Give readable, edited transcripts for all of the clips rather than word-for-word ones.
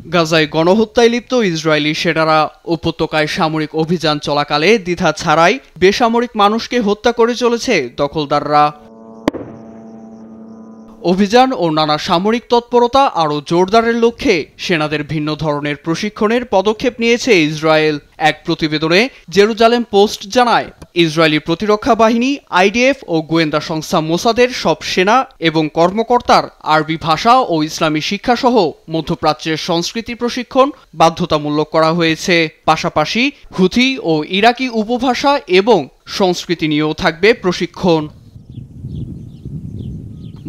গাজায় গণহত্যায় লিপ্ত ইসরায়েলি সেনারা উপত্যকায় সামরিক অভিযান চলাকালে দ্বিধা ছাড়াই বেসামরিক মানুষকে হত্যা করে চলেছে দখলদাররা। অভিযান ও নানা সামরিক তৎপরতা আরও জোরদারের লক্ষ্যে সেনাদের ভিন্ন ধরনের প্রশিক্ষণের পদক্ষেপ নিয়েছে ইসরায়েল। এক প্রতিবেদনে জেরুজালেম পোস্ট জানায়, ইসরায়েলি প্রতিরক্ষা বাহিনী, আইডিএফ ও গোয়েন্দা সংস্থা মোসাদের সব সেনা এবং কর্মকর্তার আরবি ভাষা ও ইসলামী শিক্ষাসহ মধ্যপ্রাচ্যের সংস্কৃতি প্রশিক্ষণ বাধ্যতামূলক করা হয়েছে। পাশাপাশি হুথি ও ইরাকি উপভাষা এবং সংস্কৃতি নিয়েও থাকবে প্রশিক্ষণ।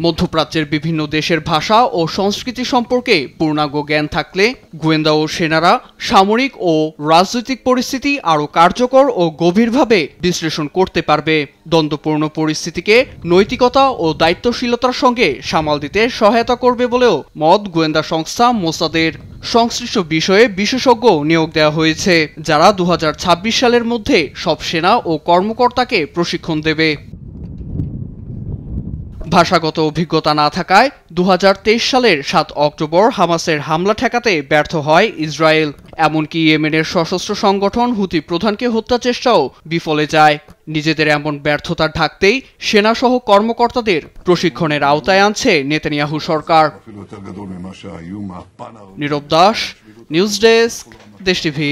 মধ্যপ্রাচ্যের বিভিন্ন দেশের ভাষা ও সংস্কৃতি সম্পর্কে পূর্ণাঙ্গ জ্ঞান থাকলে গোয়েন্দা ও সেনারা সামরিক ও রাজনৈতিক পরিস্থিতি আরও কার্যকর ও গভীরভাবে বিশ্লেষণ করতে পারবে। দ্বন্দ্বপূর্ণ পরিস্থিতিকে নৈতিকতা ও দায়িত্বশীলতার সঙ্গে সামাল দিতে সহায়তা করবে বলেও মত গোয়েন্দা সংস্থা মোসাদের। সংশ্লিষ্ট বিষয়ে বিশেষজ্ঞ নিয়োগ দেওয়া হয়েছে, যারা 2026 সালের মধ্যে সব সেনা ও কর্মকর্তাকে প্রশিক্ষণ দেবে। ভাষাগত অভিজ্ঞতা না থাকায় 2023 সালের 7 অক্টোবর হামাসের হামলা ঠেকাতে ব্যর্থ হয় ইসরায়েল। এমনকি ইয়েমেনের সশস্ত্র সংগঠন হুথি প্রধানকে হত্যা চেষ্টাও বিফলে যায়। নিজেদের এমন ব্যর্থতা ঢাকতেই সেনাসহ কর্মকর্তাদের প্রশিক্ষণের আওতায় আনছে নেতানিয়াহু সরকার। নীরব দাস, নিউজ ডেস্ক, দেশ টিভি।